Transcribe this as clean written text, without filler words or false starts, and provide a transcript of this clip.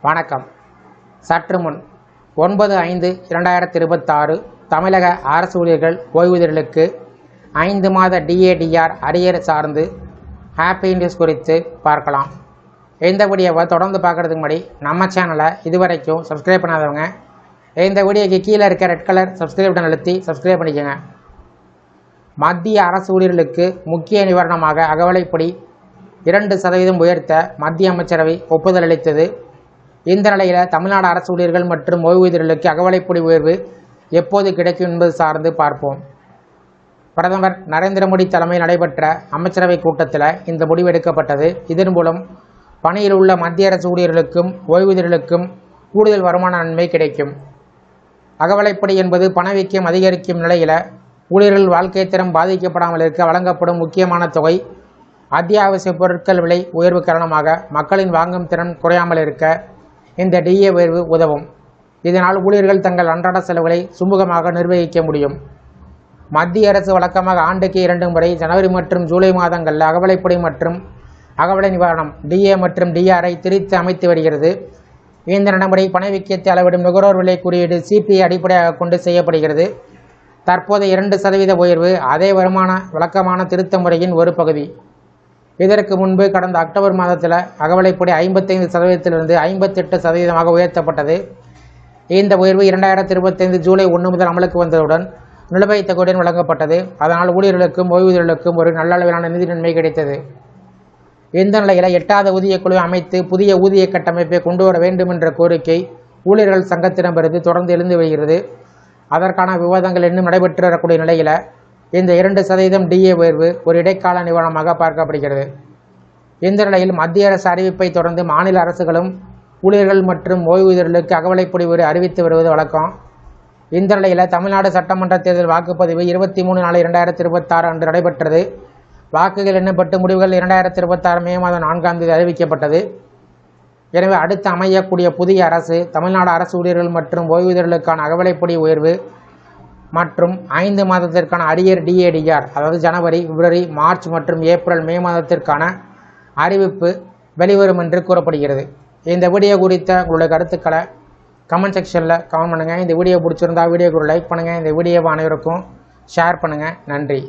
வணக்கம். சற்று முன் 9/5/2026 தமிழக அரசு ஊழியர்கள் ஓய்வூதியர்களுக்கு 5 மாத DADR அரியர் சார்ந்து ஹாப்பி நியூஸ் குறித்து பார்க்கலாம். இந்த வீடியோவை தொடர்ந்து பார்க்குறதுக்கு முன்னாடி நம்ம சேனலை இதுவரைக்கும் சப்ஸ்கிரைப் பண்ணாதவங்க இந்த வீடியோக்கு கீழே இருக்க ரெட் கலர் சப்ஸ்கிரைப் பட்டன் அழுத்தி சப்ஸ்கிரைப் பண்ணிக்கோங்க. மத்திய அரசு ஊழியர்களுக்கு முக்கிய நிவாரணமாக அகவிலைப்படி 2% உயர்த்த மத்திய அமைச்சரவை ஒப்புதல் அளித்தது. இந்த நிலையில் தமிழ்நாடு அரசு ஊழியர்கள் மற்றும் ஓய்வூதியர்களுக்கு அகவிலைப்படி உயர்வு எப்போது கிடைக்கும் என்பது சார்ந்து பார்ப்போம். பிரதமர் நரேந்திர மோடி தலைமையில் நடைபெற்ற அமைச்சரவை கூட்டத்தில் இந்த முடிவு எடுக்கப்பட்டது. இதன் மூலம் பணியில் உள்ள மத்திய அரசு ஊழியர்களுக்கும் ஓய்வூதியர்களுக்கும் கூடுதல் வருமான நன்மை கிடைக்கும். அகவிலைப்படி என்பது பணவீக்கம் அதிகரிக்கும் நிலையில் ஊழியர்கள் வாழ்க்கை தரம் பாதிக்கப்படாமல் இருக்க வழங்கப்படும் முக்கியமான தொகை. அத்தியாவசிய பொருட்கள் விலை உயர்வு காரணமாக மக்களின் வாங்கும் திறன் குறையாமல் இருக்க இந்த DA உயர்வு உதவும். இதனால் ஊழியர்கள் தங்கள் அன்றாட செலவுகளை சுமூகமாக நிர்வகிக்க முடியும். மத்திய அரசு வழக்கமாக ஆண்டுக்கு 2 முறை ஜனவரி மற்றும் ஜூலை மாதங்களில் அகவிலைப்படி மற்றும் அகவிலை நிவாரணம் DA மற்றும் DRஐ திரித்து அமைத்து வருகிறது. இந்த நடைமுறை பணவீக்கத்தை அளவிடும் நுகர்வோர் விலை குறியீடு CPI அடிப்படையாக கொண்டு செய்யப்படுகிறது. தற்போது 2% உயர்வு அதே வருமான வழக்கமான திருத்த முறையின் ஒரு பகுதி. இதற்கு முன்பு கடந்த அக்டோபர் மாதத்தில் அகவிலைப்படி 55%இலிருந்து 58% உயர்த்தப்பட்டது. இந்த உயர்வு 2025 ஜூலை 1 முதல் அமலுக்கு வந்ததுடன் நிலுவைத் தொகையுடன் வழங்கப்பட்டது. அதனால் ஊழியர்களுக்கும் ஓய்வூதியர்களுக்கும் ஒரு நல்ல அளவிலான நிதி நன்மை கிடைத்தது. இந்த நிலையில் 8வது ஊதியக்குழு அமைத்து புதிய ஊதிய கட்டமைப்பை கொண்டு வர வேண்டும் என்ற கோரிக்கை ஊழியர்கள் சங்கத்திடமிருந்து தொடர்ந்து எழுந்து வருகிறது. அதற்கான விவாதங்கள் இன்னும் நடைபெற்று வரக்கூடிய நிலையில் இந்த 2% DA உயர்வு ஒரு இடைக்கால நிவாரணமாக பார்க்கப்படுகிறது. இந்த நிலையில் மத்திய அரசு அறிவிப்பை தொடர்ந்து மாநில அரசுகளும் ஊழியர்கள் மற்றும் ஓய்வூதியர்களுக்கு அகவிலைப்படி உயர்வு அறிவித்து வருவது வழக்கம். இந்த நிலையில் தமிழ்நாடு சட்டமன்ற தேர்தல் வாக்குப்பதிவு 23/4/2026 அன்று நடைபெற்றது. வாக்குகள் எண்ணப்பட்டு முடிவுகள் 2026 மே மாதம் 4ஆம் தேதி அறிவிக்கப்பட்டது. எனவே அடுத்து அமையக்கூடிய புதிய அரசு தமிழ்நாடு அரசு ஊழியர்கள் மற்றும் ஓய்வூதியர்களுக்கான அகவிலைப்படி உயர்வு மற்றும் 5 மாதத்திற்கான அரியர் DADR, அதாவது ஜனவரி, பிப்ரவரி, மார்ச் மற்றும் ஏப்ரல், மே மாதத்திற்கான அறிவிப்பு வெளிவரும் என்று கூறப்படுகிறது. இந்த வீடியோ குறித்த உங்களுடைய கருத்துக்களை கமெண்ட் செக்ஷனில் கமெண்ட் பண்ணுங்கள். இந்த வீடியோ பிடிச்சிருந்தா வீடியோக்கு ஒரு லைக் பண்ணுங்கள். இந்த வீடியோவை அனைவருக்கும் ஷேர் பண்ணுங்கள். நன்றி.